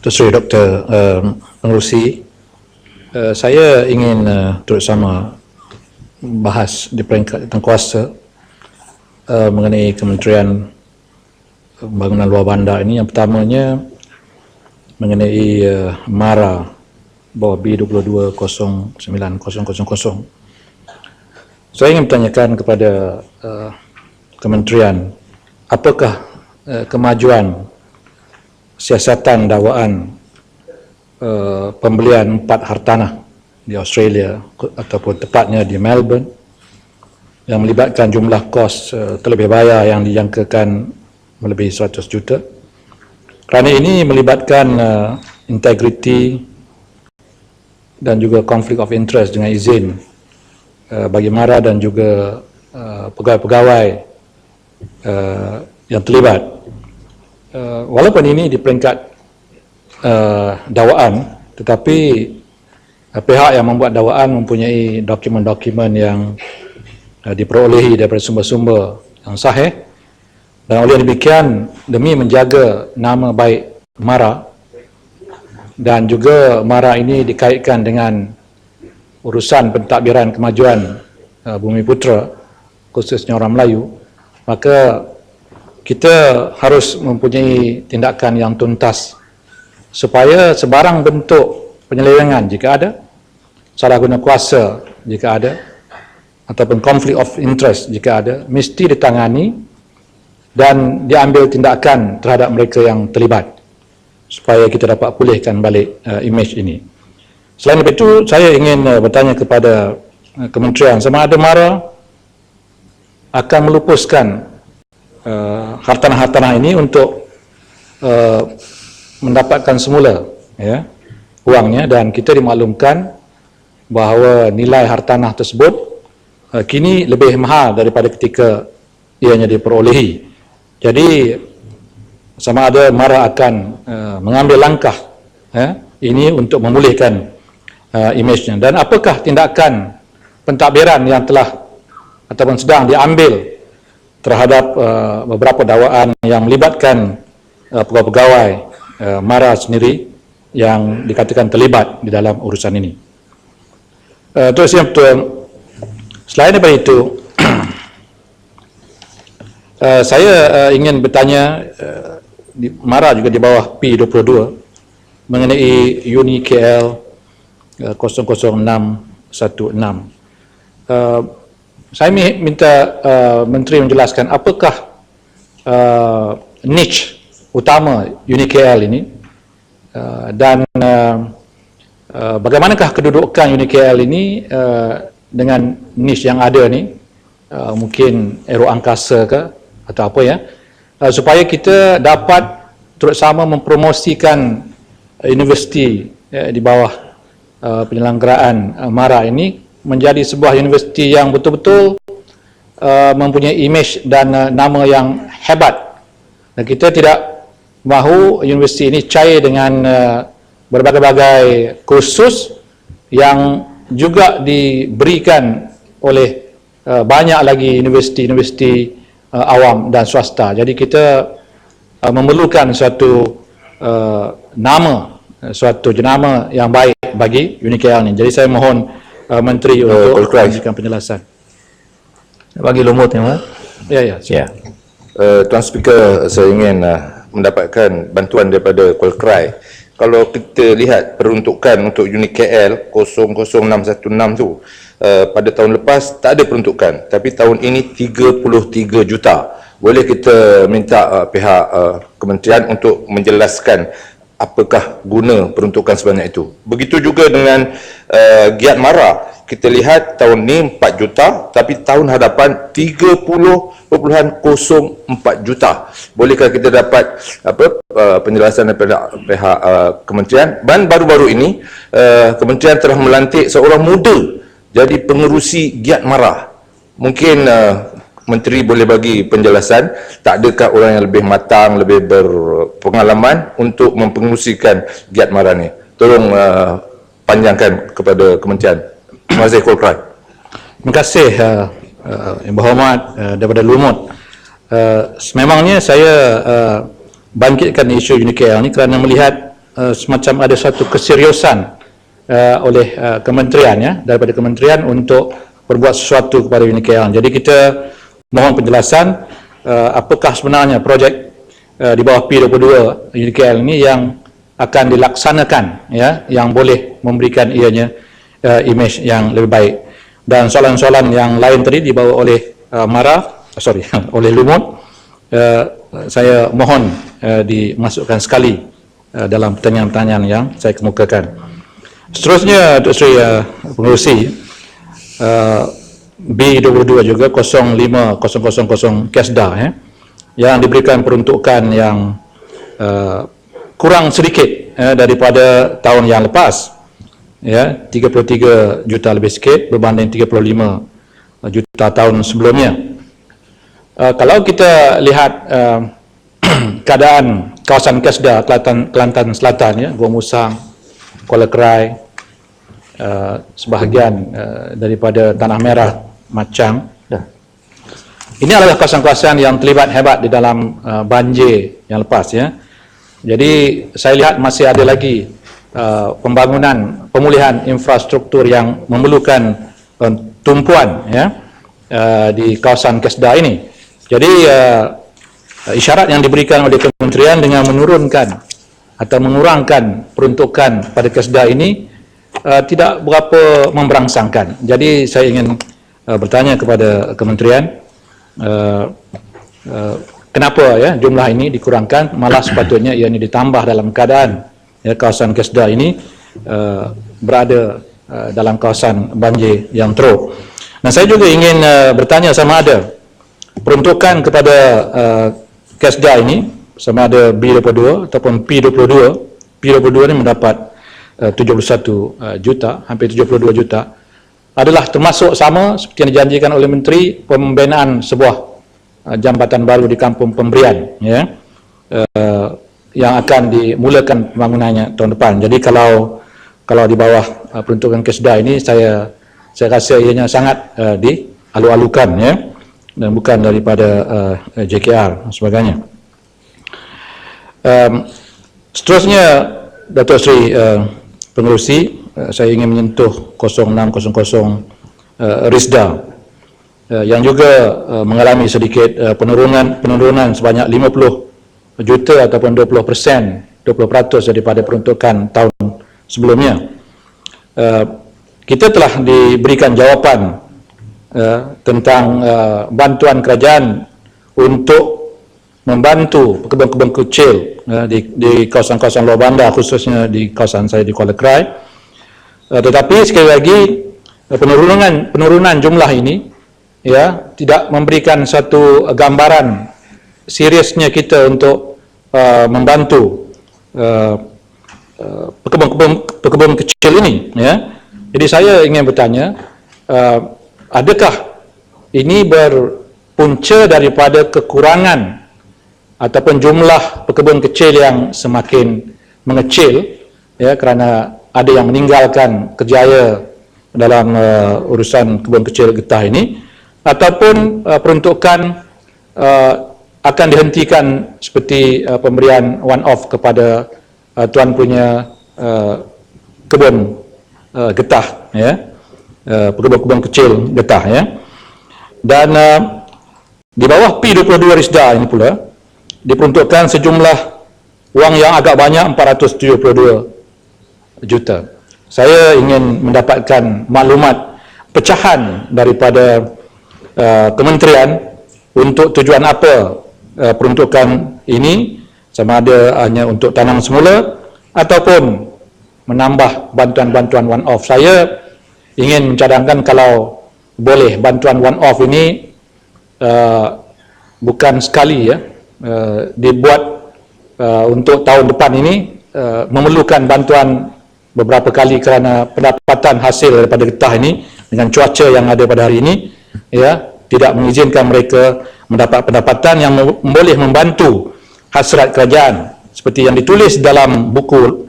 Sri Dr. Pengerusi, saya ingin terutama bahas di peringkat tengkuasa mengenai Kementerian Pembangunan Luar Bandar ini. Yang pertamanya mengenai MARA bawah B220900. Saya ingin bertanyakan kepada Kementerian, apakah kemajuan siasatan dakwaan pembelian 4 hartanah di Australia ataupun tepatnya di Melbourne yang melibatkan jumlah kos terlebih bayar yang dijangkakan melebihi 100 juta. Kerana ini melibatkan integriti dan juga konflik of interest dengan izin bagi MARA dan juga pegawai-pegawai yang terlibat. Walaupun ini di peringkat dakwaan, tetapi pihak yang membuat dakwaan mempunyai dokumen-dokumen yang diperolehi daripada sumber-sumber yang sahih, dan oleh demikian demi menjaga nama baik MARA, dan juga MARA ini dikaitkan dengan urusan pentadbiran kemajuan Bumiputera khususnya orang Melayu, maka kita harus mempunyai tindakan yang tuntas supaya sebarang bentuk penyelewengan jika ada, salah guna kuasa jika ada, ataupun konflik of interest jika ada, mesti ditangani dan diambil tindakan terhadap mereka yang terlibat supaya kita dapat pulihkan balik imej ini. Selain itu, saya ingin bertanya kepada Kementerian, sama ada MARA akan melupuskan hartanah-hartanah ini untuk mendapatkan semula wangnya, dan kita dimaklumkan bahawa nilai hartanah tersebut kini lebih mahal daripada ketika ianya diperolehi. Jadi sama ada MARA akan mengambil langkah ini untuk memulihkan imejnya, dan apakah tindakan pentadbiran yang telah ataupun sedang diambil terhadap beberapa dakwaan yang melibatkan pegawai-pegawai MARA sendiri yang dikatakan terlibat di dalam urusan ini. Terus yang betul, selain daripada itu, saya ingin bertanya, MARA juga di bawah P22 mengenai Uni KL 00616. Saya minta Menteri menjelaskan apakah niche utama Uni KL ini, dan bagaimanakah kedudukan Uni KL ini dengan niche yang ada ni, mungkin aero angkasa ke atau apa supaya kita dapat terutama mempromosikan universiti di bawah penyelenggaraan MARA ini menjadi sebuah universiti yang betul-betul mempunyai imej dan nama yang hebat. Dan kita tidak mahu universiti ini cair dengan berbagai-bagai kursus yang juga diberikan oleh banyak lagi universiti-universiti awam dan swasta. Jadi kita memerlukan suatu nama, suatu jenama yang baik bagi Uni KL ini. Jadi saya mohon Menteri untuk memberikan penjelasan. Bagi lumut ya, Ya. Tuan Speaker, saya ingin mendapatkan bantuan daripada Kualkrai. Kalau kita lihat peruntukan untuk unit KL 00616 tu, pada tahun lepas tak ada peruntukan, tapi tahun ini 33 juta. Boleh kita minta pihak kementerian untuk menjelaskan apakah guna peruntukan sebanyak itu. Begitu juga dengan Giat MARA. Kita lihat tahun ni 4 juta, tapi tahun hadapan 30.04 juta. Bolehkah kita dapat penjelasan daripada pihak kementerian? Dan baru-baru ini kementerian telah melantik seorang muda jadi pengerusi Giat MARA. Mungkin Menteri boleh bagi penjelasan, tak adakah orang yang lebih matang, lebih berpengalaman untuk mempengerusikan Giat MARA ni? Tolong panjangkan kepada kementerian. Terima kasih, Kualkrai. Terima kasih Yang Berhormat daripada Lumut. Sememangnya saya bangkitkan isu Uni KL ni kerana melihat semacam ada satu keseriusan oleh kementerian, ya, daripada kementerian untuk berbuat sesuatu kepada UniKL. Jadi kita mohon penjelasan apakah sebenarnya projek di bawah P22 UniKL ini yang akan dilaksanakan, ya, yang boleh memberikan ianya imej yang lebih baik. Dan soalan-soalan yang lain tadi dibawa oleh oleh Lumut, saya mohon dimasukkan sekali dalam pertanyaan-pertanyaan yang saya kemukakan. Seterusnya, Dr. Sri Pengerusi, B22 juga 05000 KESDA, yang diberikan peruntukan yang kurang sedikit daripada tahun yang lepas, ya, 33 juta lebih sikit berbanding 35 juta tahun sebelumnya. Kalau kita lihat keadaan kawasan KESDA Kelantan Selatan, ya, Gua Musang, Kuala Krai, sebahagian daripada Tanah Merah, Macang, ini adalah kawasan-kawasan yang terlibat hebat di dalam banjir yang lepas, ya. Jadi saya lihat masih ada lagi pemulihan infrastruktur yang memerlukan tumpuan, ya, di kawasan KESDA ini. Jadi isyarat yang diberikan oleh kementerian dengan menurunkan atau mengurangkan peruntukan pada KESDA ini tidak berapa memberangsangkan. Jadi saya ingin bertanya kepada kementerian, kenapa, ya, jumlah ini dikurangkan, malah sepatutnya ia ini ditambah dalam keadaan, ya, kawasan KESDA ini berada dalam kawasan banjir yang teruk. Nah, saya juga ingin bertanya sama ada peruntukan kepada KESDA ini, sama ada B22 ataupun P22. P22 ini mendapat 71 juta, hampir 72 juta, adalah termasuk sama seperti yang dijanjikan oleh Menteri, pembinaan sebuah jambatan baru di Kampung Pemberian, ya, yang akan dimulakan pembangunannya tahun depan. Jadi kalau di bawah peruntukan KESDA ini, saya rasa ianya sangat dialu-alukan, ya, dan bukan daripada JKR dan sebagainya. Seterusnya, Datuk Seri Pengerusi, saya ingin menyentuh 0600 RISDA, yang juga mengalami sedikit penurunan sebanyak 50 juta ataupun 20% daripada peruntukan tahun sebelumnya. Kita telah diberikan jawapan tentang bantuan kerajaan untuk membantu pekebun-pekebun kecil di kawasan-kawasan luar bandar, khususnya di kawasan saya di Kuala Krai. Tetapi sekali lagi penurunan jumlah ini, ya, tidak memberikan satu gambaran seriusnya kita untuk membantu pekebun kecil ini, ya. Jadi saya ingin bertanya, adakah ini berpunca daripada kekurangan ataupun jumlah pekebun kecil yang semakin mengecil, ya, kerana ada yang meninggalkan kerjaya dalam urusan kebun kecil getah ini, ataupun peruntukan akan dihentikan seperti pemberian one off kepada tuan punya kebun getah, ya, pekebun-kebun kecil getah, ya. Dan di bawah P22 RISDA ini pula diperuntukkan sejumlah wang yang agak banyak, 472 juta. Saya ingin mendapatkan maklumat pecahan daripada kementerian untuk tujuan apa peruntukan ini, sama ada hanya untuk tanam semula ataupun menambah bantuan-bantuan one off. Saya ingin mencadangkan kalau boleh bantuan one off ini bukan sekali, ya, dibuat untuk tahun depan ini, memerlukan bantuan beberapa kali kerana pendapatan hasil daripada getah ini dengan cuaca yang ada pada hari ini, ya, tidak mengizinkan mereka mendapat pendapatan yang boleh membantu hasrat kerajaan seperti yang ditulis dalam buku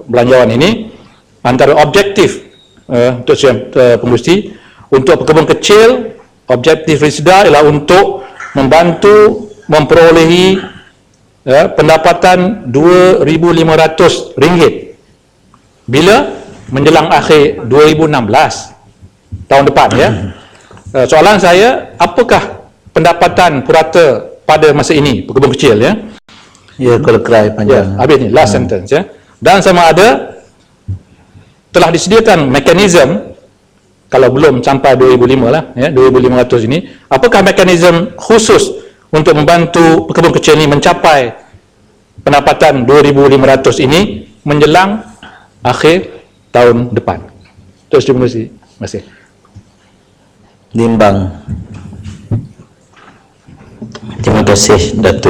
belanjawan ini. Antara objektif untuk pengurusi untuk pekebun kecil, objektif RISDA ialah untuk membantu memperolehi pendapatan RM2,500 bila menjelang akhir 2016 tahun depan ya. Soalan saya, apakah pendapatan purata pada masa ini pekebun kecil ya? Ya, Qualcry Ya, panjang. habis ni last sentence ya. Dan sama ada telah disediakan mekanisme, kalau belum sampai 2005 lah ya, 2500 ini, apakah mekanisme khusus untuk membantu pekebun kecil ini mencapai pendapatan 2500 ini menjelang akhir tahun depan? Terima kasih. Terima kasih. Nimbang. Terima kasih Datuk.